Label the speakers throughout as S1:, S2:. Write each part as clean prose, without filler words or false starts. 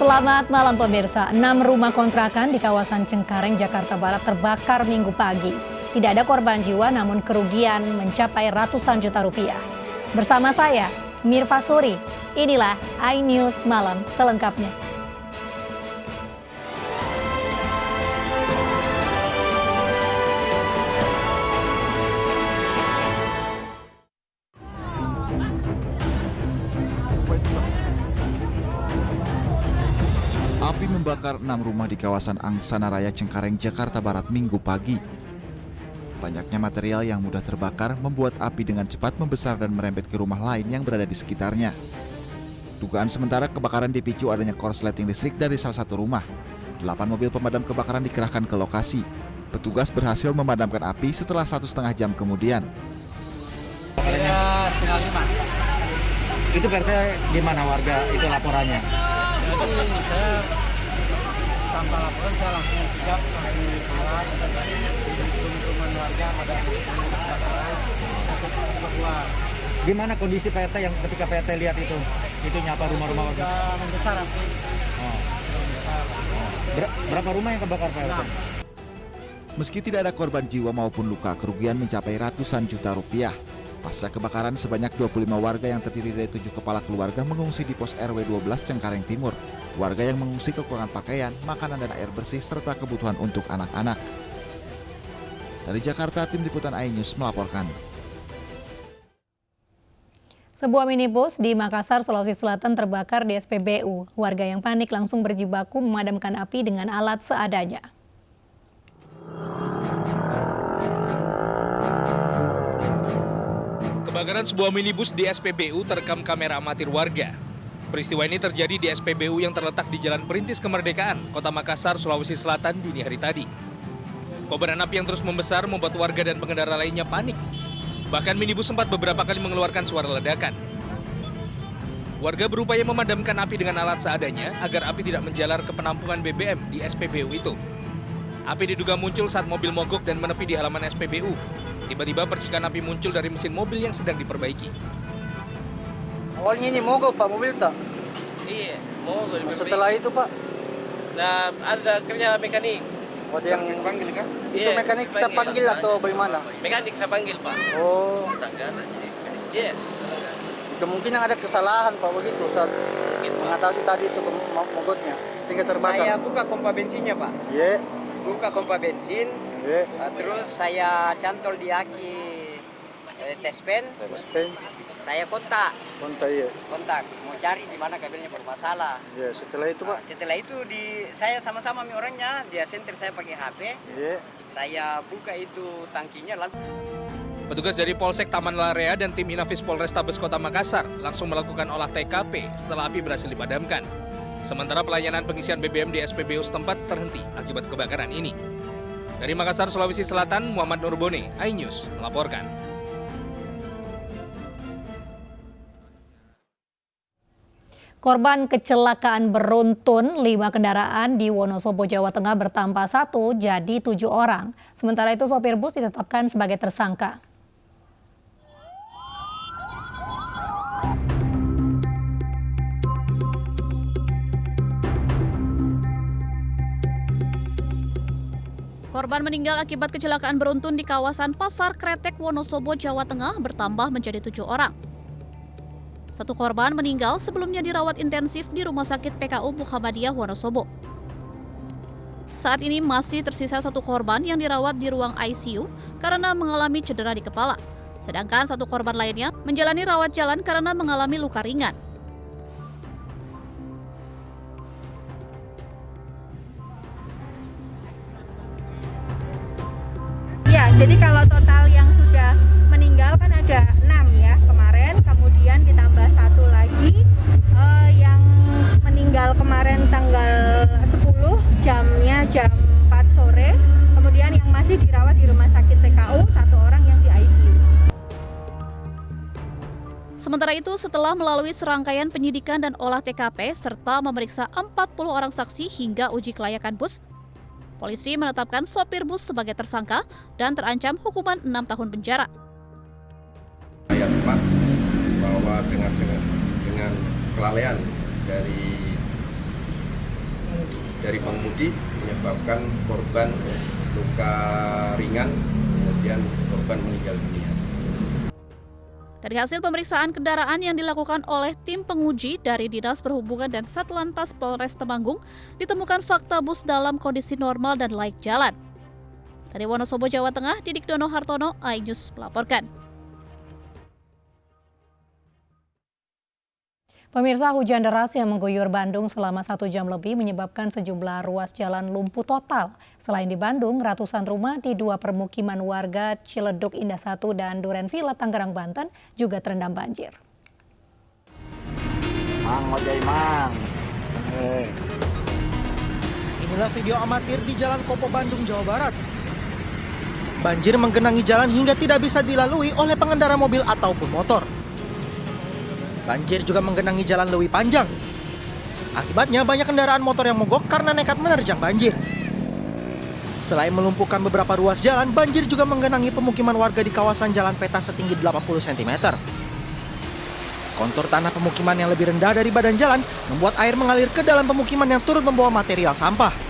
S1: Selamat malam pemirsa. 6 rumah kontrakan di kawasan Cengkareng, Jakarta Barat terbakar Minggu pagi. Tidak ada korban jiwa namun kerugian mencapai ratusan juta rupiah. Bersama saya, Mirva Suri. Inilah iNews Malam selengkapnya.
S2: Api membakar 6 rumah di kawasan Angsana Raya Cengkareng, Jakarta Barat Minggu pagi. Banyaknya material yang mudah terbakar membuat api dengan cepat membesar dan merembet ke rumah lain yang berada di sekitarnya. Dugaan sementara kebakaran dipicu adanya korsleting listrik dari salah satu rumah. 8 mobil pemadam kebakaran dikerahkan ke lokasi. Petugas berhasil memadamkan api setelah 1,5 jam kemudian.
S3: Setengah 5. Itu PRT di mana warga itu laporannya?
S4: Jadi saya tanpa laporan saya langsung sigap langsung keluar teman-teman warga pada keluar.
S3: Gimana kondisi PRT yang ketika PRT lihat itu? Itu nyapa rumah-rumah warga?
S4: Sudah membesar api.
S3: Berapa rumah yang kebakar PRT?
S2: Meski tidak ada korban jiwa maupun luka, kerugian mencapai ratusan juta rupiah. Pasca kebakaran, sebanyak 25 warga yang terdiri dari 7 kepala keluarga mengungsi di pos RW 12 Cengkareng Timur. Warga yang mengungsi kekurangan pakaian, makanan dan air bersih serta kebutuhan untuk anak-anak. Dari Jakarta, tim liputan iNews melaporkan.
S1: Sebuah minibus di Makassar, Sulawesi Selatan terbakar di SPBU. Warga yang panik langsung berjibaku memadamkan api dengan alat seadanya.
S5: Kebakaran sebuah minibus di SPBU terekam kamera amatir warga. Peristiwa ini terjadi di SPBU yang terletak di Jalan Perintis Kemerdekaan, Kota Makassar, Sulawesi Selatan dini hari tadi. Kobaran api yang terus membesar membuat warga dan pengendara lainnya panik. Bahkan minibus sempat beberapa kali mengeluarkan suara ledakan. Warga berupaya memadamkan api dengan alat seadanya agar api tidak menjalar ke penampungan BBM di SPBU itu. Api diduga muncul saat mobil mogok dan menepi di halaman SPBU. Tiba-tiba percikan api muncul dari mesin mobil yang sedang diperbaiki.
S6: Awalnya ini mogok Pak, mobil tak?
S7: Iya, mogok.
S6: Setelah itu Pak?
S7: Nah, ada kerja mekanik.
S6: Ada yang panggil kan? Itu
S7: Iya,
S6: mekanik kita panggil atau bagaimana?
S7: Mekanik saya panggil Pak.
S6: Oh,
S7: Iya.
S6: kemungkinan ada kesalahan Pak begitu saat mengatasi tadi itu mogoknya sehingga terbakar.
S8: Saya buka pompa bensinnya Pak.
S6: Iya.
S8: Buka pompa bensin.
S6: Iya.
S8: Terus saya cantol di aki tespen. Saya kontak.
S6: Iya.
S8: Kontak. Mau cari di mana kabelnya bermasalah.
S6: Iya. Setelah itu Pak?
S8: Setelah itu saya sama-sama orangnya dia senter saya pakai HP.
S6: Iya.
S8: Saya buka itu tangkinya langsung.
S5: Petugas dari Polsek Taman Larea dan tim Inafis Polrestabes Kota Makassar langsung melakukan olah TKP setelah api berhasil dipadamkan. Sementara pelayanan pengisian BBM di SPBU setempat terhenti akibat kebakaran ini. Dari Makassar, Sulawesi Selatan, Muhammad Nurbone, iNews melaporkan.
S1: Korban kecelakaan beruntun 5 kendaraan di Wonosobo, Jawa Tengah bertambah 1 jadi 7 orang. Sementara itu sopir bus ditetapkan sebagai tersangka.
S9: Korban meninggal akibat kecelakaan beruntun di kawasan Pasar Kretek, Wonosobo, Jawa Tengah bertambah menjadi 7 orang. 1 korban meninggal sebelumnya dirawat intensif di Rumah Sakit PKU Muhammadiyah Wonosobo. Saat ini masih tersisa 1 korban yang dirawat di ruang ICU karena mengalami cedera di kepala. Sedangkan 1 korban lainnya menjalani rawat jalan karena mengalami luka ringan.
S10: Ya, jadi kalau total yang sudah meninggal kan ada 6 ya kemarin, kemudian ditambah 1 lagi yang meninggal kemarin tanggal 10, jamnya jam 4 sore, kemudian yang masih dirawat di Rumah Sakit PKU 1 orang yang di ICU.
S9: Sementara itu, setelah melalui serangkaian penyidikan dan olah TKP serta memeriksa 40 orang saksi hingga uji kelayakan bus, polisi menetapkan sopir bus sebagai tersangka dan terancam hukuman 6 tahun penjara.
S11: Ayat 4 bahwa dengan kelalaian dari dari pengemudi menyebabkan korban luka ringan, kemudian korban meninggal dunia.
S9: Dari hasil pemeriksaan kendaraan yang dilakukan oleh tim penguji dari Dinas Perhubungan dan Satlantas Polres Temanggung, ditemukan fakta bus dalam kondisi normal dan layak jalan. Dari Wonosobo, Jawa Tengah, Didik Dono Hartono, iNews melaporkan.
S1: Pemirsa, hujan deras yang mengguyur Bandung selama 1 jam lebih menyebabkan sejumlah ruas jalan lumpuh total. Selain di Bandung, ratusan rumah di 2 permukiman warga Ciledug Indah 1 dan Duren Villa, Tangerang, Banten juga terendam banjir.
S12: Inilah video amatir di Jalan Kopo, Bandung, Jawa Barat. Banjir menggenangi jalan hingga tidak bisa dilalui oleh pengendara mobil ataupun motor. Banjir juga menggenangi jalan Lewi Panjang. Akibatnya banyak kendaraan motor yang mogok karena nekat menerjang banjir. Selain melumpuhkan beberapa ruas jalan, banjir juga menggenangi pemukiman warga di kawasan Jalan Peta setinggi 80 cm. Kontur tanah pemukiman yang lebih rendah dari badan jalan membuat air mengalir ke dalam pemukiman yang turut membawa material sampah.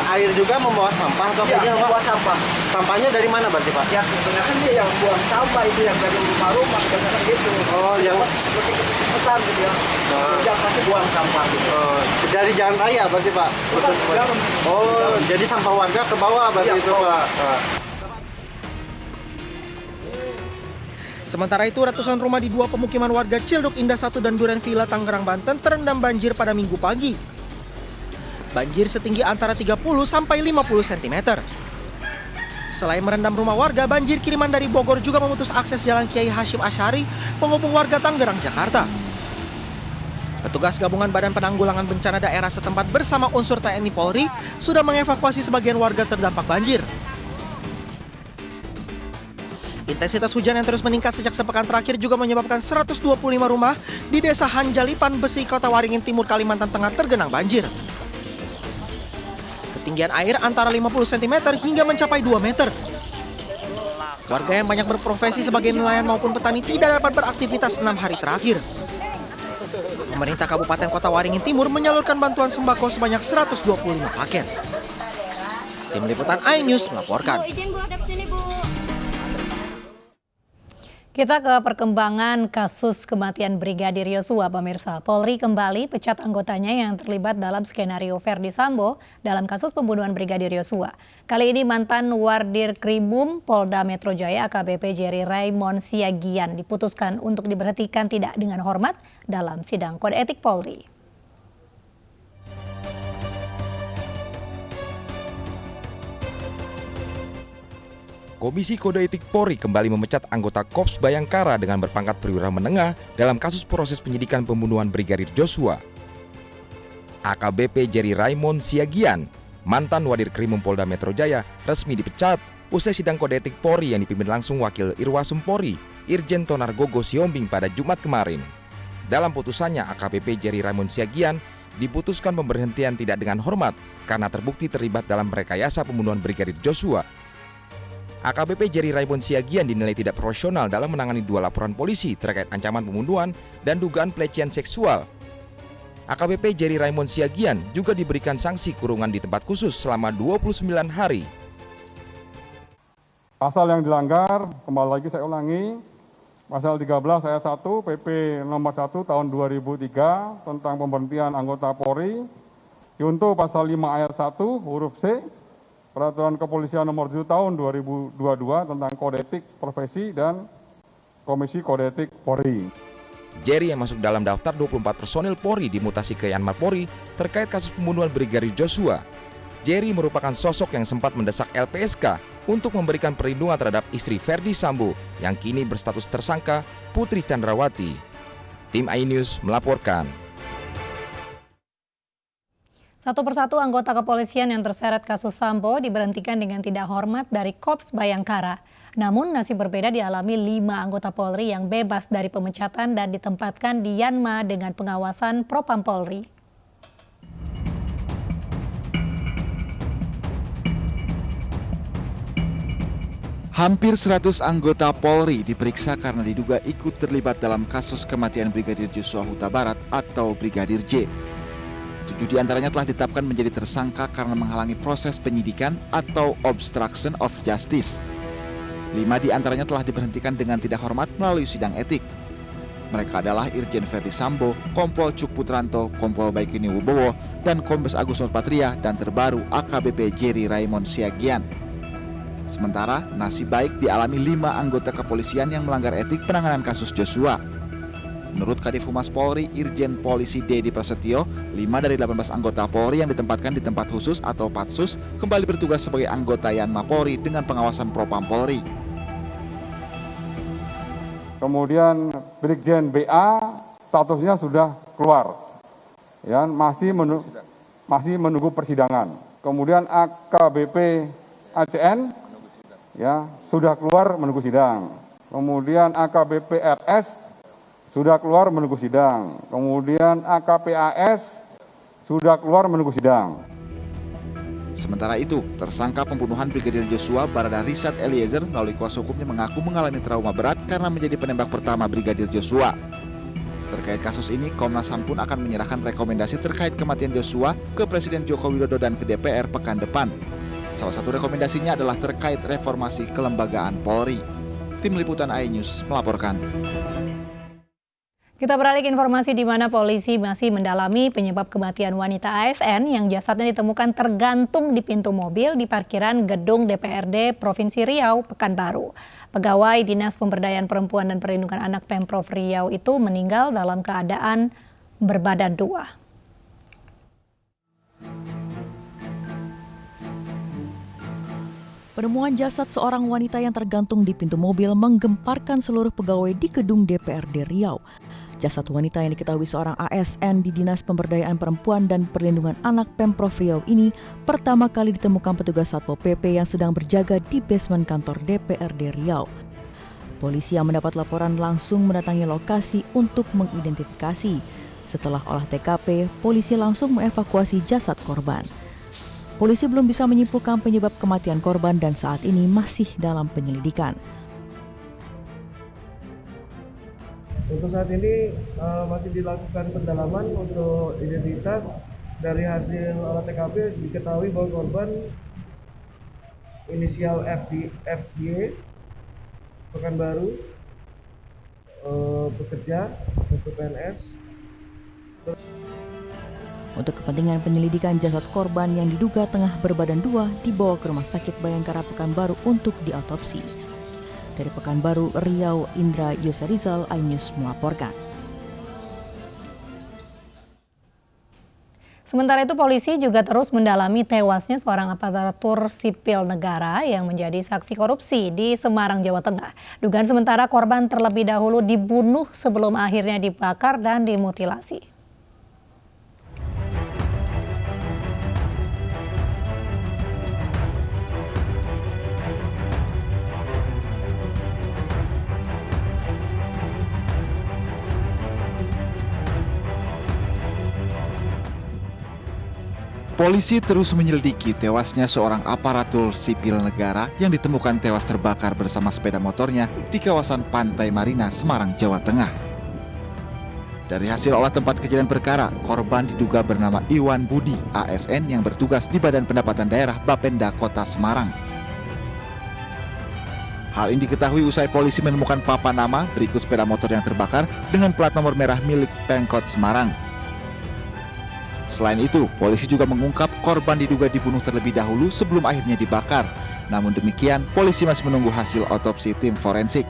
S6: Air juga membawa sampah atau membawa sampah. Sampahnya dari mana berarti Pak?
S8: Ya kebanyakan dia yang buang sampah itu yang dari rumah-rumah kebanyakan gitu.
S6: Oh, yang
S8: seperti kecepatan gitu ya. Yang pasti buang sampah gitu.
S6: Oh, dari jalan raya berarti Pak? Oh, jadi sampah warga ke bawah berarti itu Pak.
S12: Sementara itu, ratusan rumah di 2 pemukiman warga Ciledug Indah 1 dan Duren Villa, Tangerang, Banten terendam banjir pada Minggu pagi. Banjir setinggi antara 30 sampai 50 cm. Selain merendam rumah warga, banjir kiriman dari Bogor juga memutus akses Jalan Kiai Hashim Asy'ari, penghubung warga Tangerang, Jakarta. Petugas gabungan Badan Penanggulangan Bencana Daerah setempat bersama unsur TNI Polri sudah mengevakuasi sebagian warga terdampak banjir. Intensitas hujan yang terus meningkat sejak sepekan terakhir juga menyebabkan 125 rumah di Desa Hanjalipan Besi, Kota Waringin Timur, Kalimantan Tengah tergenang banjir. Ketinggian air antara 50 cm hingga mencapai 2 meter. Warga yang banyak berprofesi sebagai nelayan maupun petani tidak dapat beraktivitas 6 hari terakhir. Pemerintah Kabupaten Kota Waringin Timur menyalurkan bantuan sembako sebanyak 125 paket. Tim Liputan iNews melaporkan.
S1: Kita ke perkembangan kasus kematian Brigadir Yosua, pemirsa. Polri kembali pecat anggotanya yang terlibat dalam skenario Verdi Sambo dalam kasus pembunuhan Brigadir Yosua. Kali ini mantan Wardir Krimum Polda Metro Jaya AKBP Jerry Raymond Siagian diputuskan untuk diberhentikan tidak dengan hormat dalam sidang kode etik Polri.
S13: Komisi Kode Etik Polri kembali memecat anggota Korps Bayangkara dengan berpangkat perwira menengah dalam kasus proses penyidikan pembunuhan Brigadir Joshua. AKBP Jerry Raymond Siagian, mantan Wadir Krimum Polda Metro Jaya, resmi dipecat usai sidang Kode Etik Polri yang dipimpin langsung Wakil Irwasum Polri, Irjen Tonargogo Siombing pada Jumat kemarin. Dalam putusannya, AKBP Jerry Raymond Siagian diputuskan pemberhentian tidak dengan hormat karena terbukti terlibat dalam rekayasa pembunuhan Brigadir Joshua. AKBP Jerry Raymond Siagian dinilai tidak profesional dalam menangani 2 laporan polisi terkait ancaman pembunuhan dan dugaan pelecehan seksual. AKBP Jerry Raymond Siagian juga diberikan sanksi kurungan di tempat khusus selama 29 hari.
S14: Pasal yang dilanggar, kembali lagi saya ulangi, pasal 13 ayat 1 PP nomor 1 tahun 2003 tentang pemberhentian anggota Polri, junto pasal 5 ayat 1 huruf C, Peraturan Kepolisian nomor 7 tahun 2022 tentang Kode Etik Profesi dan Komisi Kode Etik Polri.
S13: Jerry yang masuk dalam daftar 24 personil Polri dimutasi ke Yanmar Polri terkait kasus pembunuhan Brigadir Joshua. Jerry merupakan sosok yang sempat mendesak LPSK untuk memberikan perlindungan terhadap istri Verdi Sambo yang kini berstatus tersangka Putri Chandrawati. Tim iNews melaporkan.
S1: Satu persatu anggota kepolisian yang terseret kasus Sambo diberhentikan dengan tidak hormat dari Korps Bayangkara. Namun nasib berbeda dialami 5 anggota Polri yang bebas dari pemecatan dan ditempatkan di Yanma dengan pengawasan Propam Polri.
S2: Hampir 100 anggota Polri diperiksa karena diduga ikut terlibat dalam kasus kematian Brigadir Joshua Huta Barat atau Brigadir J. 7 diantaranya telah ditetapkan menjadi tersangka karena menghalangi proses penyidikan atau obstruction of justice. 5 diantaranya telah diberhentikan dengan tidak hormat melalui sidang etik. Mereka adalah Irjen Ferdi Sambo, Kompol Cuk Putranto, Kompol Baikuni Wibowo, dan Kombes Agus Nurpatria, dan terbaru AKBP Jerry Raymond Siagian. Sementara, nasib baik dialami 5 anggota kepolisian yang melanggar etik penanganan kasus Joshua. Menurut Kadif Humas Polri, Irjen Polisi Dedi Prasetyo, 5 dari 18 anggota Polri yang ditempatkan di tempat khusus atau Patsus kembali bertugas sebagai anggota Yanma Polri dengan pengawasan Propam Polri.
S14: Kemudian Brigjen BA statusnya sudah keluar, ya, masih menunggu persidangan. Kemudian AKBP ACN, ya, sudah keluar menunggu sidang. Kemudian AKBP RS sudah keluar menunggu sidang. Kemudian AKPAS sudah keluar menunggu sidang.
S2: Sementara itu, tersangka pembunuhan Brigadir Joshua Barada Richard Eliezer melalui kuasa hukumnya mengaku mengalami trauma berat karena menjadi penembak pertama Brigadir Joshua. Terkait kasus ini, Komnas HAM pun akan menyerahkan rekomendasi terkait kematian Joshua ke Presiden Joko Widodo dan ke DPR pekan depan. Salah satu rekomendasinya adalah terkait reformasi kelembagaan Polri. Tim Liputan iNews melaporkan.
S1: Kita beralih ke informasi di mana polisi masih mendalami penyebab kematian wanita ASN yang jasadnya ditemukan tergantung di pintu mobil di parkiran gedung DPRD Provinsi Riau, Pekanbaru. Pegawai Dinas Pemberdayaan Perempuan dan Perlindungan Anak Pemprov Riau itu meninggal dalam keadaan berbadan dua.
S15: Penemuan jasad seorang wanita yang tergantung di pintu mobil menggemparkan seluruh pegawai di gedung DPRD Riau. Jasad wanita yang diketahui seorang ASN di Dinas Pemberdayaan Perempuan dan Perlindungan Anak Pemprov Riau ini pertama kali ditemukan petugas Satpol PP yang sedang berjaga di basement kantor DPRD Riau. Polisi yang mendapat laporan langsung mendatangi lokasi untuk mengidentifikasi. Setelah olah TKP, polisi langsung mengevakuasi jasad korban. Polisi belum bisa menyimpulkan penyebab kematian korban dan saat ini masih dalam penyelidikan.
S16: Untuk saat ini masih dilakukan pendalaman untuk identitas. Dari hasil olah TKP diketahui bahwa korban inisial FY, Pekanbaru, bekerja untuk PNS.
S15: Untuk kepentingan penyelidikan, jasad korban yang diduga tengah berbadan dua dibawa ke Rumah Sakit Bayangkara Pekanbaru untuk diotopsi. Dari Pekanbaru, Riau, Indra Yosarizal, iNews melaporkan.
S1: Sementara itu polisi juga terus mendalami tewasnya seorang aparatur sipil negara yang menjadi saksi korupsi di Semarang, Jawa Tengah. Dugaan sementara korban terlebih dahulu dibunuh sebelum akhirnya dibakar dan dimutilasi.
S2: Polisi terus menyelidiki tewasnya seorang aparatur sipil negara yang ditemukan tewas terbakar bersama sepeda motornya di kawasan Pantai Marina, Semarang, Jawa Tengah. Dari hasil olah tempat kejadian perkara, korban diduga bernama Iwan Budi, ASN yang bertugas di Badan Pendapatan Daerah Bapenda Kota Semarang. Hal ini diketahui usai polisi menemukan papan nama berikut sepeda motor yang terbakar dengan plat nomor merah milik Pemkot Semarang. Selain itu, polisi juga mengungkap korban diduga dibunuh terlebih dahulu sebelum akhirnya dibakar. Namun demikian, polisi masih menunggu hasil otopsi tim forensik.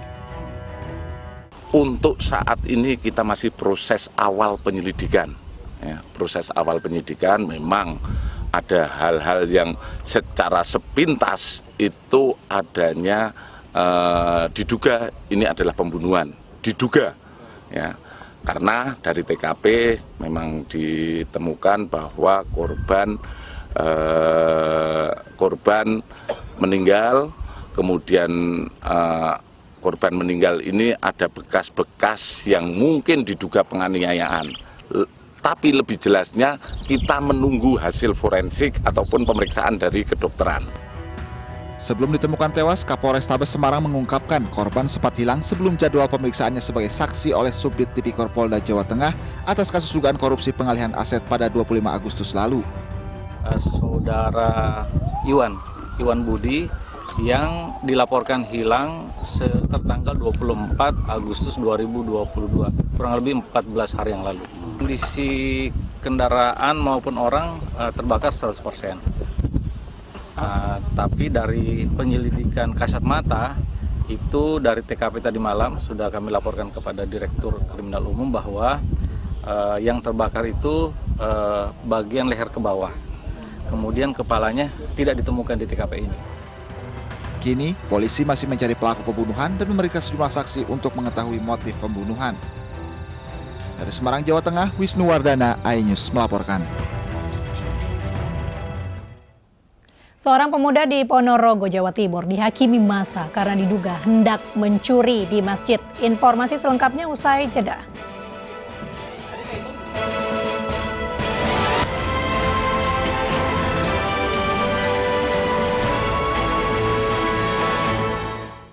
S17: Untuk saat ini kita masih proses awal penyelidikan. Ya, proses awal penyidikan memang ada hal-hal yang secara sepintas itu adanya diduga ini adalah pembunuhan. Diduga, ya. Karena dari TKP memang ditemukan bahwa korban meninggal, kemudian korban meninggal ini ada bekas-bekas yang mungkin diduga penganiayaan. Tapi lebih jelasnya kita menunggu hasil forensik ataupun pemeriksaan dari kedokteran.
S2: Sebelum ditemukan tewas, Kapolrestabes Semarang mengungkapkan korban sempat hilang sebelum jadwal pemeriksaannya sebagai saksi oleh Subdit Tipikor Polda Jawa Tengah atas kasus dugaan korupsi pengalihan aset pada 25 Agustus lalu.
S18: Saudara Iwan Budi yang dilaporkan hilang tertanggal 24 Agustus 2022, kurang lebih 14 hari yang lalu. Kondisi kendaraan maupun orang terbakar 100%. Tapi dari penyelidikan kasat mata, itu dari TKP tadi malam sudah kami laporkan kepada Direktur Kriminal Umum bahwa yang terbakar itu bagian leher ke bawah. Kemudian kepalanya tidak ditemukan di TKP ini.
S2: Kini, polisi masih mencari pelaku pembunuhan dan memeriksa sejumlah saksi untuk mengetahui motif pembunuhan. Dari Semarang, Jawa Tengah, Wisnu Wardana, iNews melaporkan.
S1: Seorang pemuda di Ponorogo, Jawa Timur dihakimi massa karena diduga hendak mencuri di masjid. Informasi selengkapnya usai jeda.